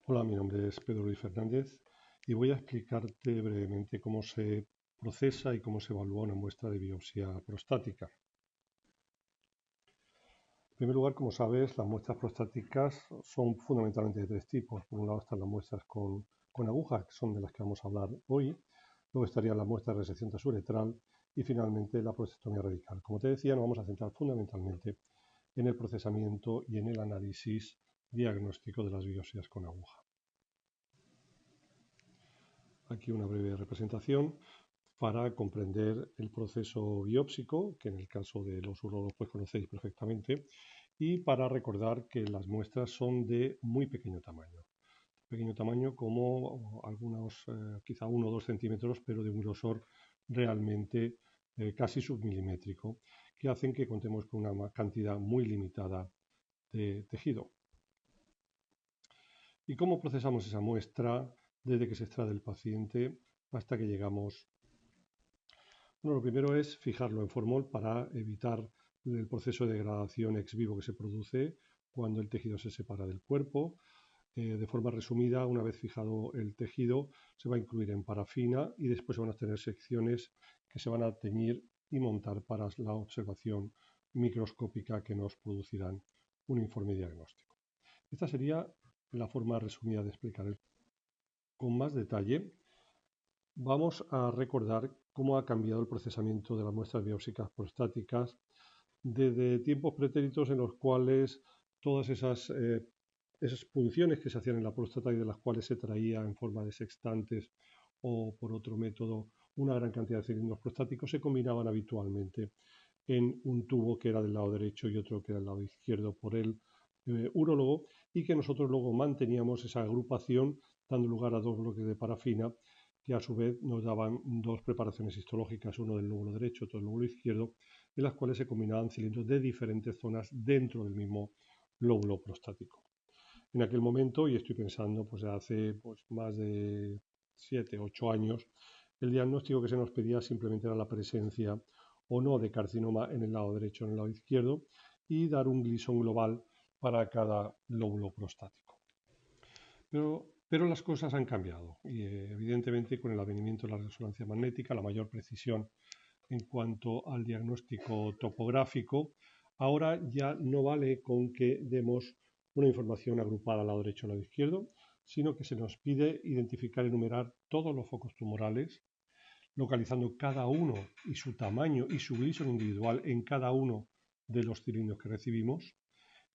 Hola, mi nombre es Pedro Luis Fernández y voy a explicarte brevemente cómo se procesa y cómo se evalúa una muestra de biopsia prostática. En primer lugar, como sabes, las muestras prostáticas son fundamentalmente de tres tipos. Por un lado están las muestras con aguja, que son de las que vamos a hablar hoy. Luego estarían las muestras de resección transuretral y finalmente la prostatectomía radical. Como te decía, nos vamos a centrar fundamentalmente en el procesamiento y en el análisis diagnóstico de las biopsias con aguja. Aquí una breve representación para comprender el proceso biópsico, que en el caso de los urólogos pues conocéis perfectamente, y para recordar que las muestras son de muy pequeño tamaño. Pequeño tamaño como algunos, quizá 1 o 2 centímetros, pero de un grosor realmente casi submilimétrico, que hacen que contemos con una cantidad muy limitada de tejido. ¿Y cómo procesamos esa muestra desde que se extrae del paciente hasta que llegamos? Bueno, lo primero es fijarlo en formol para evitar el proceso de degradación ex vivo que se produce cuando el tejido se separa del cuerpo. De forma resumida, una vez fijado el tejido, se va a incluir en parafina y después se van a tener secciones que se van a teñir y montar para la observación microscópica que nos producirán un informe diagnóstico. Esta sería la forma resumida de explicar. Con más detalle, vamos a recordar cómo ha cambiado el procesamiento de las muestras biópsicas prostáticas desde tiempos pretéritos en los cuales todas esas punciones que se hacían en la próstata y de las cuales se traía en forma de sextantes o por otro método una gran cantidad de cilindros prostáticos se combinaban habitualmente en un tubo que era del lado derecho y otro que era del lado izquierdo por el urólogo, y que nosotros luego manteníamos esa agrupación dando lugar a dos bloques de parafina que a su vez nos daban dos preparaciones histológicas, uno del lóbulo derecho, otro del lóbulo izquierdo, en las cuales se combinaban cilindros de diferentes zonas dentro del mismo lóbulo prostático. En aquel momento, y estoy pensando pues hace más de 7, 8 años, el diagnóstico que se nos pedía simplemente era la presencia o no de carcinoma en el lado derecho o en el lado izquierdo y dar un Gleason global para cada lóbulo prostático. Pero las cosas han cambiado y evidentemente con el advenimiento de la resonancia magnética, la mayor precisión en cuanto al diagnóstico topográfico, ahora ya no vale con que demos una información agrupada al lado derecho o al lado izquierdo, sino que se nos pide identificar y enumerar todos los focos tumorales, localizando cada uno y su tamaño y su Gleason individual en cada uno de los cilindros que recibimos.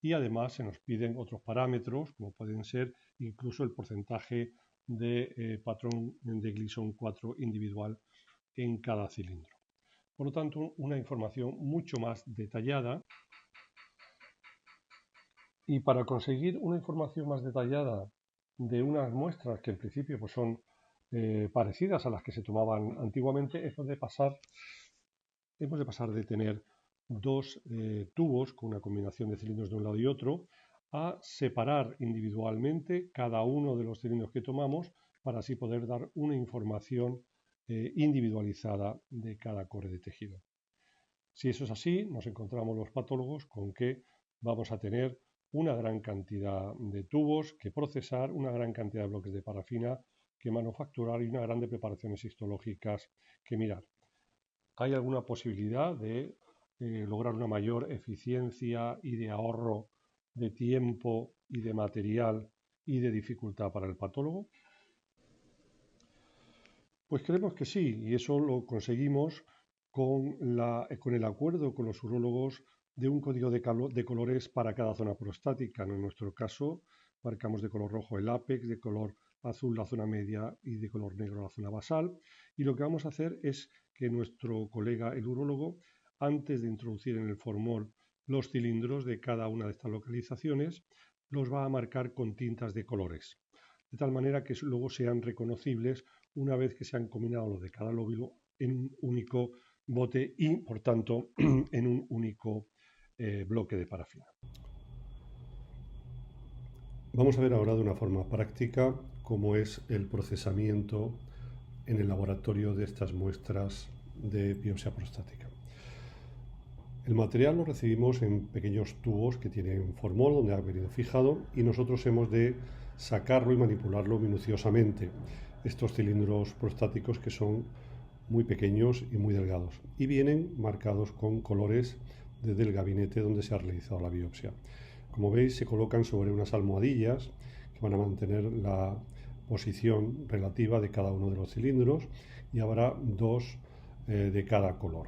Y además se nos piden otros parámetros, como pueden ser incluso el porcentaje de patrón de Gleason 4 individual en cada cilindro. Por lo tanto, una información mucho más detallada. Y para conseguir una información más detallada de unas muestras que en principio pues son parecidas a las que se tomaban antiguamente, hemos de pasar de tener dos tubos con una combinación de cilindros de un lado y otro a separar individualmente cada uno de los cilindros que tomamos para así poder dar una información individualizada de cada core de tejido. Si eso es así, nos encontramos los patólogos con que vamos a tener una gran cantidad de tubos que procesar, una gran cantidad de bloques de parafina que manufacturar y una gran de preparaciones histológicas que mirar. ¿Hay alguna posibilidad de lograr una mayor eficiencia y de ahorro de tiempo y de material y de dificultad para el patólogo? Pues creemos que sí, y eso lo conseguimos con el acuerdo con los urólogos de un código de colores para cada zona prostática. En nuestro caso, marcamos de color rojo el ápex, de color azul la zona media y de color negro la zona basal. Y lo que vamos a hacer es que nuestro colega, el urólogo, antes de introducir en el formol los cilindros de cada una de estas localizaciones, los va a marcar con tintas de colores, de tal manera que luego sean reconocibles una vez que se han combinado los de cada lóbulo en un único bote y, por tanto, en un único bloque de parafina. Vamos a ver ahora de una forma práctica cómo es el procesamiento en el laboratorio de estas muestras de biopsia prostática. El material lo recibimos en pequeños tubos que tienen formol donde ha venido fijado y nosotros hemos de sacarlo y manipularlo minuciosamente. Estos cilindros prostáticos que son muy pequeños y muy delgados y vienen marcados con colores desde el gabinete donde se ha realizado la biopsia. Como veis, se colocan sobre unas almohadillas que van a mantener la posición relativa de cada uno de los cilindros y habrá dos de cada color.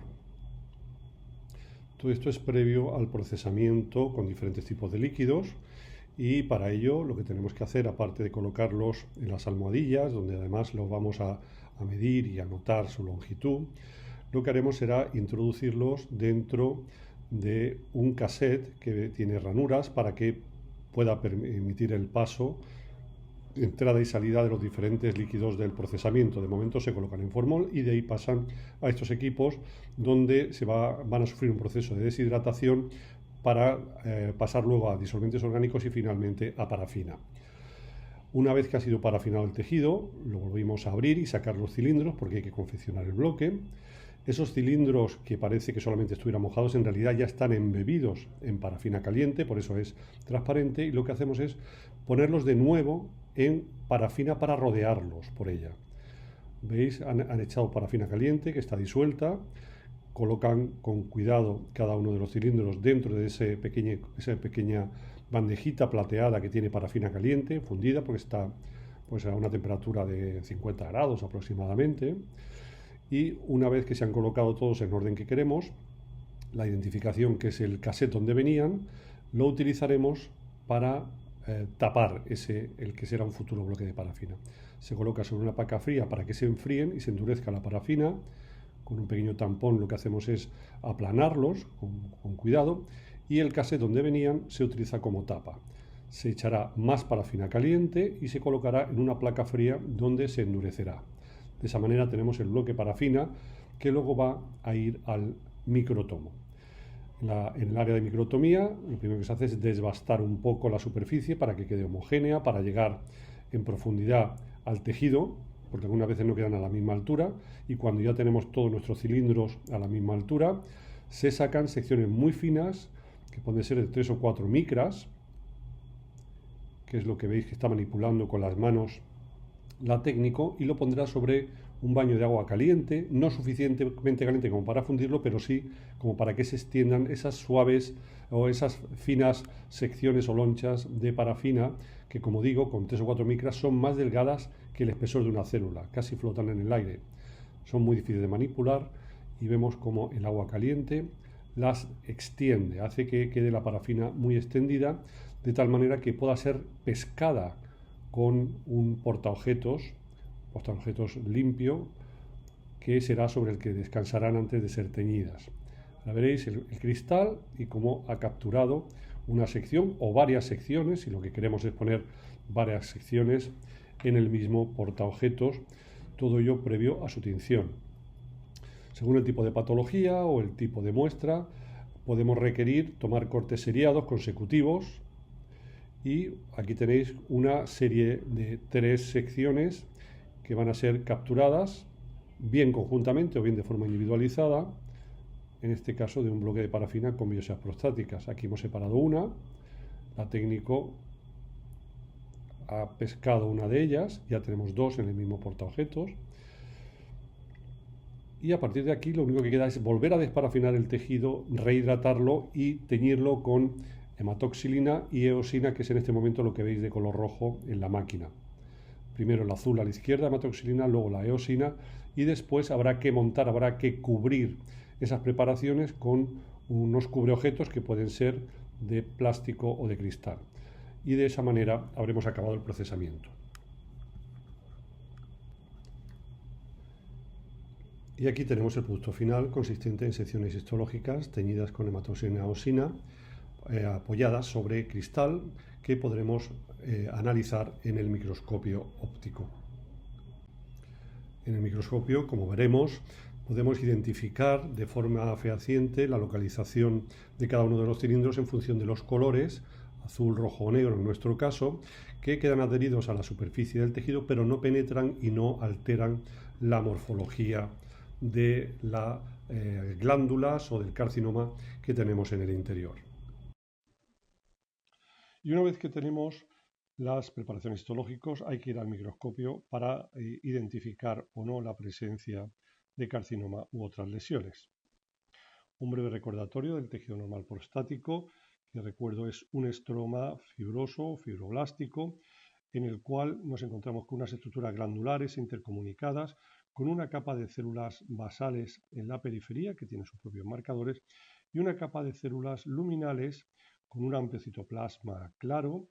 Todo esto es previo al procesamiento con diferentes tipos de líquidos y para ello lo que tenemos que hacer, aparte de colocarlos en las almohadillas, donde además los vamos a medir y anotar su longitud, lo que haremos será introducirlos dentro de un cassette que tiene ranuras para que pueda permitir el paso, entrada y salida de los diferentes líquidos del procesamiento. De momento se colocan en formol y de ahí pasan a estos equipos donde van a sufrir un proceso de deshidratación para pasar luego a disolventes orgánicos y finalmente a parafina. Una vez que ha sido parafinado el tejido, lo volvemos a abrir y sacar los cilindros porque hay que confeccionar el bloque. Esos cilindros que parece que solamente estuvieran mojados, en realidad ya están embebidos en parafina caliente, por eso es transparente, y lo que hacemos es ponerlos de nuevo en parafina para rodearlos por ella. ¿Veis? Han echado parafina caliente que está disuelta, colocan con cuidado cada uno de los cilindros dentro de esa pequeña bandejita plateada que tiene parafina caliente, fundida, porque está pues, a una temperatura de 50 grados aproximadamente. Y una vez que se han colocado todos en el orden que queremos, la identificación, que es el cassette donde venían, lo utilizaremos para tapar el que será un futuro bloque de parafina. Se coloca sobre una paca fría para que se enfríen y se endurezca la parafina. Con un pequeño tampón lo que hacemos es aplanarlos con cuidado y el cassette donde venían se utiliza como tapa. Se echará más parafina caliente y se colocará en una placa fría donde se endurecerá. De esa manera tenemos el bloque parafina que luego va a ir al microtomo. En el área de microtomía lo primero que se hace es desbastar un poco la superficie para que quede homogénea, para llegar en profundidad al tejido, porque algunas veces no quedan a la misma altura, y cuando ya tenemos todos nuestros cilindros a la misma altura, se sacan secciones muy finas, que pueden ser de 3 o 4 micras, que es lo que veis que está manipulando con las manos la técnico, y lo pondrá sobre un baño de agua caliente, no suficientemente caliente como para fundirlo, pero sí como para que se extiendan esas suaves o esas finas secciones o lonchas de parafina que, como digo, con 3 o 4 micras son más delgadas que el espesor de una célula, casi flotan en el aire. Son muy difíciles de manipular y vemos como el agua caliente las extiende, hace que quede la parafina muy extendida, de tal manera que pueda ser pescada con un portaobjetos limpio, que será sobre el que descansarán antes de ser teñidas. Ahora veréis el cristal y cómo ha capturado una sección o varias secciones, si lo que queremos es poner varias secciones en el mismo portaobjetos, todo ello previo a su tinción. Según el tipo de patología o el tipo de muestra, podemos requerir tomar cortes seriados consecutivos. Y aquí tenéis una serie de 3 secciones que van a ser capturadas bien conjuntamente o bien de forma individualizada, en este caso de un bloque de parafina con biopsias prostáticas. Aquí hemos separado una, la técnico ha pescado una de ellas, ya tenemos 2 en el mismo portaobjetos, y a partir de aquí lo único que queda es volver a desparafinar el tejido, rehidratarlo y teñirlo con hematoxilina y eosina, que es en este momento lo que veis de color rojo en la máquina. Primero el azul a la izquierda, hematoxilina, luego la eosina, y después habrá que montar, habrá que cubrir esas preparaciones con unos cubreobjetos que pueden ser de plástico o de cristal. Y de esa manera habremos acabado el procesamiento. Y aquí tenemos el producto final, consistente en secciones histológicas teñidas con hematoxilina y eosina, apoyadas sobre cristal, que podremos analizar en el microscopio óptico. En el microscopio, como veremos, podemos identificar de forma fehaciente la localización de cada uno de los cilindros en función de los colores, azul, rojo o negro en nuestro caso, que quedan adheridos a la superficie del tejido, pero no penetran y no alteran la morfología de la glándulas o del carcinoma que tenemos en el interior. Y una vez que tenemos las preparaciones histológicas, hay que ir al microscopio para identificar o no la presencia de carcinoma u otras lesiones. Un breve recordatorio del tejido normal prostático, que recuerdo es un estroma fibroso, fibroblástico, en el cual nos encontramos con unas estructuras glandulares intercomunicadas, con una capa de células basales en la periferia, que tiene sus propios marcadores, y una capa de células luminales con un amplio citoplasma claro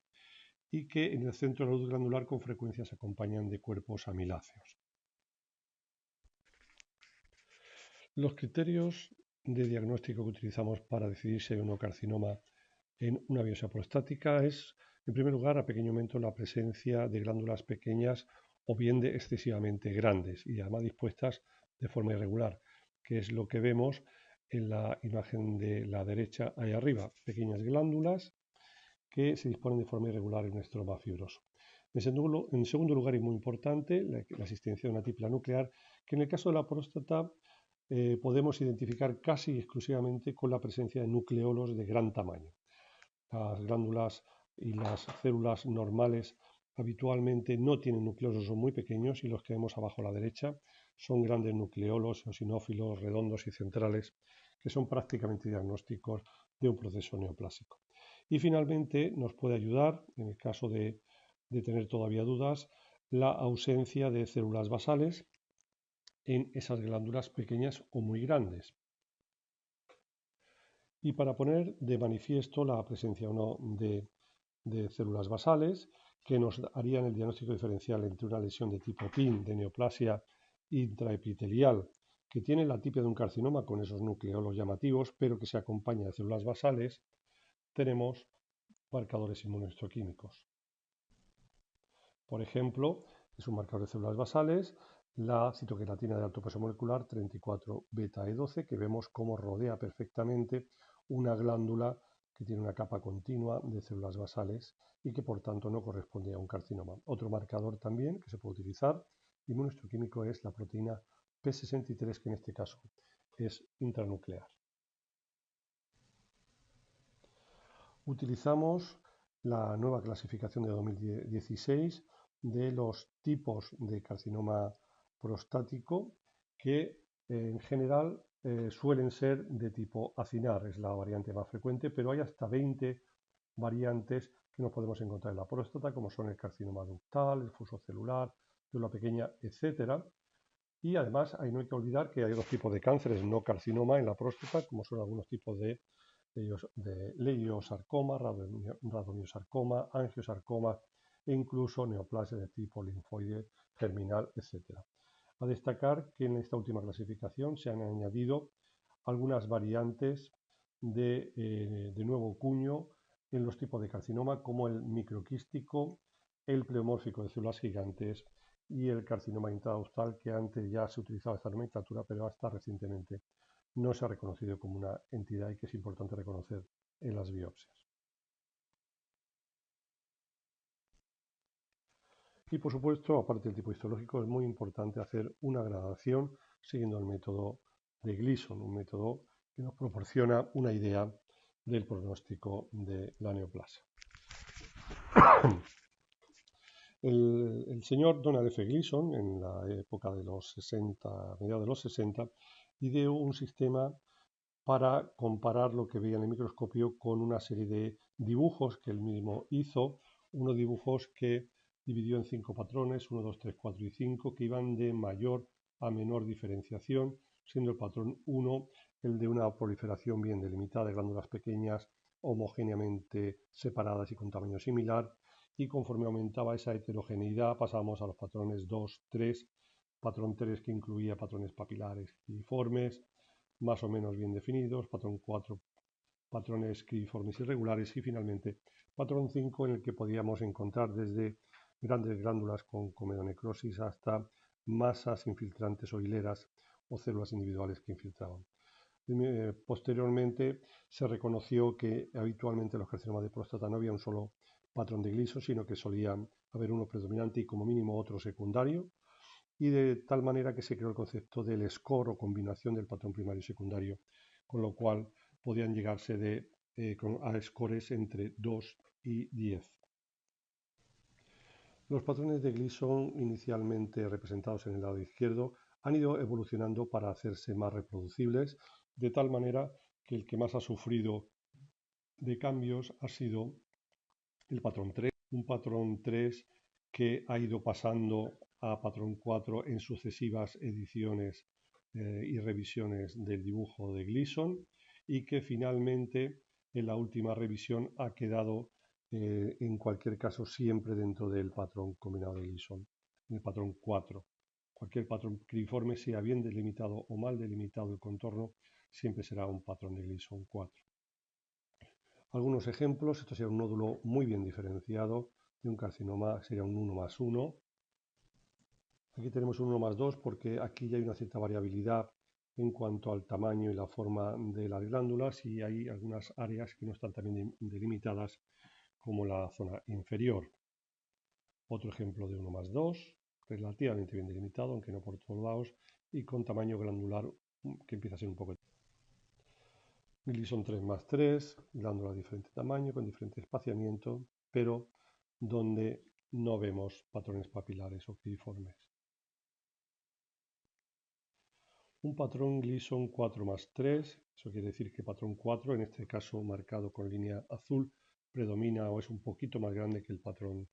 y que en el centro de la luz glandular con frecuencia se acompañan de cuerpos amiláceos. Los criterios de diagnóstico que utilizamos para decidir si hay o no carcinoma en una biopsia prostática es, en primer lugar, a pequeño aumento la presencia de glándulas pequeñas o bien de excesivamente grandes y además dispuestas de forma irregular, que es lo que vemos en la imagen de la derecha ahí arriba, pequeñas glándulas que se disponen de forma irregular en un estroma fibroso. En segundo lugar, y muy importante, la existencia de una típula nuclear, que en el caso de la próstata podemos identificar casi exclusivamente con la presencia de nucleolos de gran tamaño. Las glándulas y las células normales habitualmente no tienen nucleolos, son muy pequeños, y los que vemos abajo a la derecha son grandes nucleolos eosinófilos, redondos y centrales, que son prácticamente diagnósticos de un proceso neoplásico. Y finalmente nos puede ayudar, en el caso de tener todavía dudas, la ausencia de células basales en esas glándulas pequeñas o muy grandes. Y para poner de manifiesto la presencia o no de células basales, que nos harían el diagnóstico diferencial entre una lesión de tipo PIN, de neoplasia intraepitelial, que tiene la tipia de un carcinoma con esos nucleolos llamativos, pero que se acompaña de células basales, tenemos marcadores inmunohistoquímicos. Por ejemplo, es un marcador de células basales, la citoqueratina de alto peso molecular 34 beta E12, que vemos cómo rodea perfectamente una glándula que tiene una capa continua de células basales y que por tanto no corresponde a un carcinoma. Otro marcador también que se puede utilizar inmunohistoquímico es la proteína P63, que en este caso es intranuclear. Utilizamos la nueva clasificación de 2016 de los tipos de carcinoma prostático que en general suelen ser de tipo acinar, es la variante más frecuente, pero hay hasta 20 variantes que nos podemos encontrar en la próstata, como son el carcinoma ductal, el fuso celular, célula pequeña, etc. Y además no hay que olvidar que hay dos tipos de cánceres no carcinoma en la próstata, como son algunos tipos de leiosarcoma, radomiosarcoma, angiosarcoma e incluso neoplasia de tipo linfoide germinal, etc. A destacar que en esta última clasificación se han añadido algunas variantes de nuevo cuño en los tipos de carcinoma, como el microquístico, el pleomórfico de células gigantes y el carcinoma intradustal, que antes ya se utilizaba esta nomenclatura, pero hasta recientemente no se ha reconocido como una entidad y que es importante reconocer en las biopsias. Y por supuesto, aparte del tipo histológico, es muy importante hacer una gradación siguiendo el método de Gleason, un método que nos proporciona una idea del pronóstico de la neoplasia. El señor Donald F. Gleason, en la época de los 60, mediados de los 60, ideó un sistema para comparar lo que veía en el microscopio con una serie de dibujos que él mismo hizo, unos dibujos que dividió en 5 patrones, 1, 2, 3, 4 y 5, que iban de mayor a menor diferenciación, siendo el patrón 1 el de una proliferación bien delimitada de glándulas pequeñas, homogéneamente separadas y con tamaño similar, y conforme aumentaba esa heterogeneidad pasábamos a los patrones 2, 3, patrón 3 que incluía patrones papilares cribiformes, más o menos bien definidos, patrón 4, patrones cribiformes irregulares y finalmente patrón 5 en el que podíamos encontrar desde grandes glándulas con comedonecrosis hasta masas infiltrantes o hileras o células individuales que infiltraban. Posteriormente se reconoció que habitualmente en los carcinomas de próstata no había un solo patrón de Gleason, sino que solía haber uno predominante y como mínimo otro secundario, y de tal manera que se creó el concepto del score o combinación del patrón primario y secundario, con lo cual podían llegarse a scores entre 2 y 10. Los patrones de Gleason, inicialmente representados en el lado izquierdo, han ido evolucionando para hacerse más reproducibles, de tal manera que el que más ha sufrido de cambios ha sido el patrón 3, un patrón 3 que ha ido pasando a patrón 4 en sucesivas ediciones y revisiones del dibujo de Gleason, y que finalmente en la última revisión ha quedado en cualquier caso siempre dentro del patrón combinado de Gleason, en el patrón 4. Cualquier patrón cribiforme, sea bien delimitado o mal delimitado el contorno, siempre será un patrón de Gleason 4. Algunos ejemplos: esto sería un nódulo muy bien diferenciado de un carcinoma, sería un 1+1. Aquí tenemos un 1+2 porque aquí ya hay una cierta variabilidad en cuanto al tamaño y la forma de las glándulas, y hay algunas áreas que no están tan bien delimitadas como la zona inferior. Otro ejemplo de 1+2, relativamente bien delimitado, aunque no por todos lados, y con tamaño glandular que empieza a ser un poco. Gleason 3+3, glándula de diferente tamaño, con diferente espaciamiento, pero donde no vemos patrones papilares o cribiformes. Un patrón Gleason 4+3, eso quiere decir que patrón 4, en este caso marcado con línea azul, predomina o es un poquito más grande que el patrón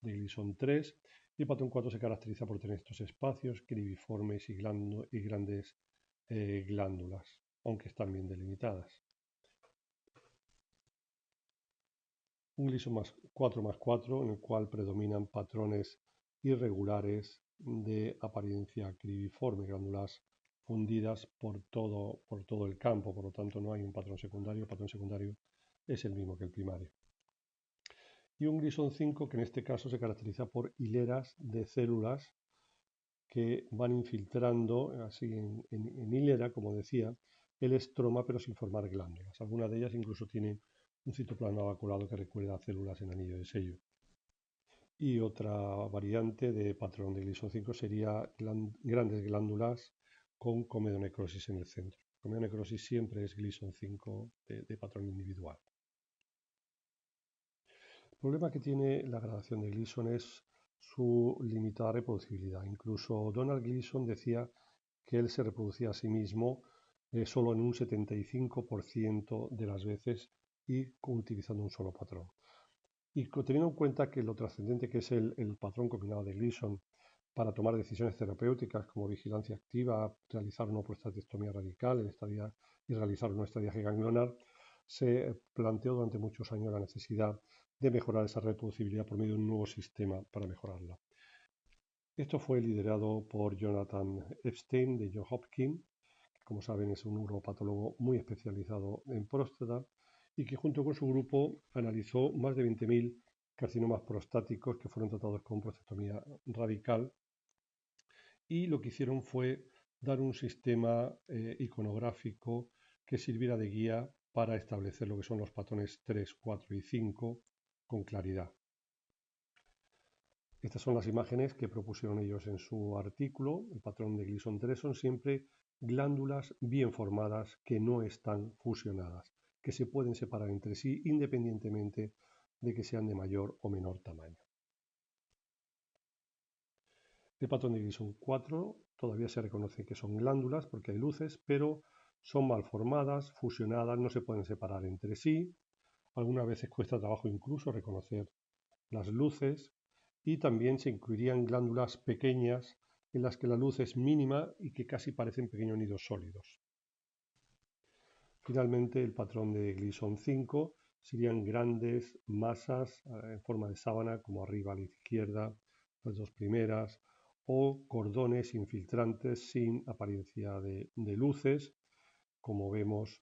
de Gleason 3, y el patrón 4 se caracteriza por tener estos espacios cribiformes y grandes glándulas, aunque están bien delimitadas. Un Gleason 4+4 en el cual predominan patrones irregulares de apariencia cribiforme, glándulas fundidas por todo el campo, por lo tanto no hay un patrón secundario. El patrón secundario es el mismo que el primario. Y un Gleason 5 que en este caso se caracteriza por hileras de células que van infiltrando así en hilera, como decía, el estroma, pero sin formar glándulas. Algunas de ellas incluso tienen un citoplasma vaculado que recuerda a células en anillo de sello. Y otra variante de patrón de Gleason 5 sería grandes glándulas con comedonecrosis en el centro. Comedonecrosis siempre es Gleason 5 de patrón individual. El problema que tiene la gradación de Gleason es su limitada reproducibilidad. Incluso Donald Gleason decía que él se reproducía a sí mismo solo en un 75% de las veces y utilizando un solo patrón. Y teniendo en cuenta que lo trascendente que es el patrón combinado de Gleason para tomar decisiones terapéuticas como vigilancia activa, realizar una prostatectomía radical y realizar una estadiaje ganglionar, se planteó durante muchos años la necesidad de mejorar esa reproducibilidad por medio de un nuevo sistema para mejorarla. Esto fue liderado por Jonathan Epstein de Johns Hopkins, que como saben es un uropatólogo muy especializado en próstata y que junto con su grupo analizó más de 20.000 carcinomas prostáticos que fueron tratados con prostatectomía radical, y lo que hicieron fue dar un sistema iconográfico que sirviera de guía para establecer lo que son los patrones 3, 4 y 5 con claridad. Estas son las imágenes que propusieron ellos en su artículo. El patrón de Gleason 3 son siempre glándulas bien formadas que no están fusionadas, que se pueden separar entre sí independientemente de que sean de mayor o menor tamaño. El patrón de Gleason 4 todavía se reconoce que son glándulas porque hay luces, pero son mal formadas, fusionadas, no se pueden separar entre sí. Algunas veces cuesta trabajo incluso reconocer las luces, y también se incluirían glándulas pequeñas en las que la luz es mínima y que casi parecen pequeños nidos sólidos. Finalmente, el patrón de Gleason 5 serían grandes masas en forma de sábana, como arriba a la izquierda, las dos primeras, o cordones infiltrantes sin apariencia de luces, como vemos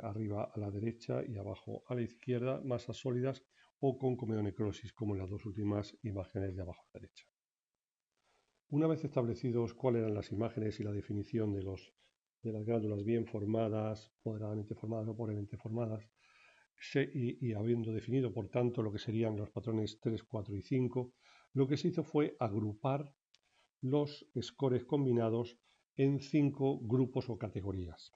arriba a la derecha y abajo a la izquierda, masas sólidas o con comedonecrosis, como en las dos últimas imágenes de abajo a la derecha. Una vez establecidos cuáles eran las imágenes y la definición de las glándulas bien formadas, moderadamente formadas o pobremente formadas, y habiendo definido, por tanto, lo que serían los patrones 3, 4 y 5, lo que se hizo fue agrupar los scores combinados en 5 grupos o categorías.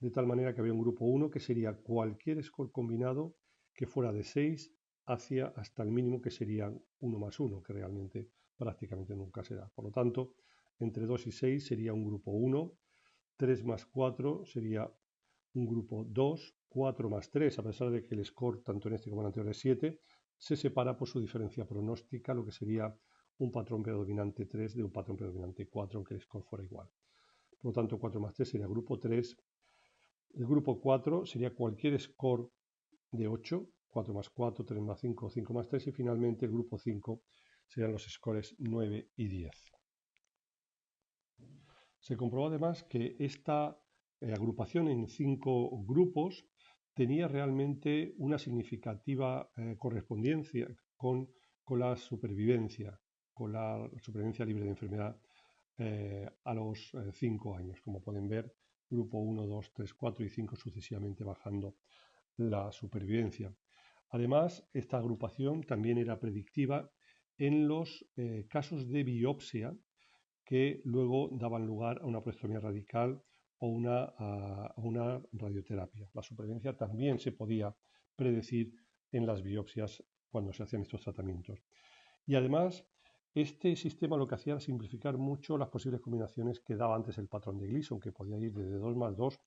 De tal manera que había un grupo 1 que sería cualquier score combinado que fuera de 6 hacia hasta el mínimo que sería 1 más 1, que realmente prácticamente nunca se da. Por lo tanto, entre 2 y 6 sería un grupo 1, 3 más 4 sería un grupo 2, 4 más 3, a pesar de que el score tanto en este como en el anterior es 7, se separa por su diferencia pronóstica, lo que sería un patrón predominante 3 de un patrón predominante 4, aunque el score fuera igual. Por lo tanto, 4 más 3 sería grupo 3. El grupo 4 sería cualquier score de 8, 4 más 4, 3 más 5, 5 más 3, y finalmente el grupo 5 serían los scores 9 y 10. Se comprobó además que esta agrupación en 5 grupos tenía realmente una significativa correspondencia con la supervivencia libre de enfermedad a los 5 años. Como pueden ver, grupo 1, 2, 3, 4 y 5 sucesivamente bajando la supervivencia. Además, esta agrupación también era predictiva en los casos de biopsia que luego daban lugar a una proectomía radical o una radioterapia. La supervivencia también se podía predecir en las biopsias cuando se hacían estos tratamientos. Y además, este sistema lo que hacía era simplificar mucho las posibles combinaciones que daba antes el patrón de Gleason, que podía ir desde 2 más 2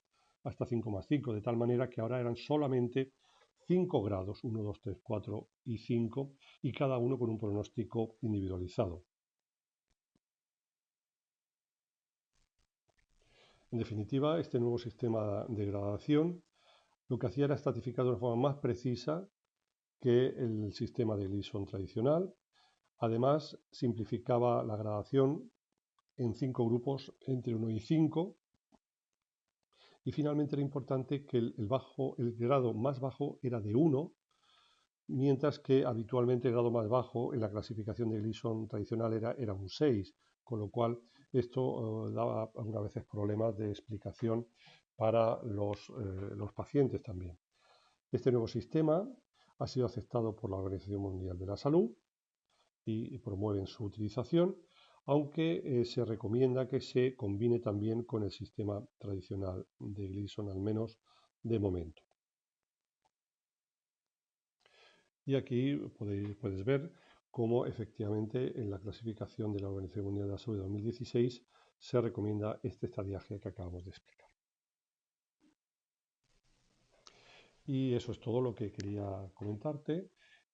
hasta 5 más 5, de tal manera que ahora eran solamente 5 grados, 1, 2, 3, 4 y 5, y cada uno con un pronóstico individualizado. En definitiva, este nuevo sistema de gradación lo que hacía era estratificar de una forma más precisa que el sistema de Gleason tradicional. Además, simplificaba la gradación en 5 grupos entre 1 y 5. Y finalmente era importante que el grado más bajo era de 1, mientras que habitualmente el grado más bajo en la clasificación de Gleason tradicional era un 6, con lo cual esto daba algunas veces problemas de explicación para los pacientes también. Este nuevo sistema ha sido aceptado por la Organización Mundial de la Salud y promueven su utilización, aunque se recomienda que se combine también con el sistema tradicional de Gleason, al menos de momento. Y aquí puedes ver cómo efectivamente en la clasificación de la Organización Mundial de la Salud de 2016 se recomienda este estadiaje que acabamos de explicar. Y eso es todo lo que quería comentarte.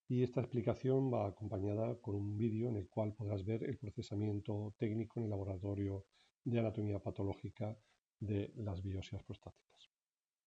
Y esta explicación va acompañada con un vídeo en el cual podrás ver el procesamiento técnico en el laboratorio de anatomía patológica de las biopsias prostáticas.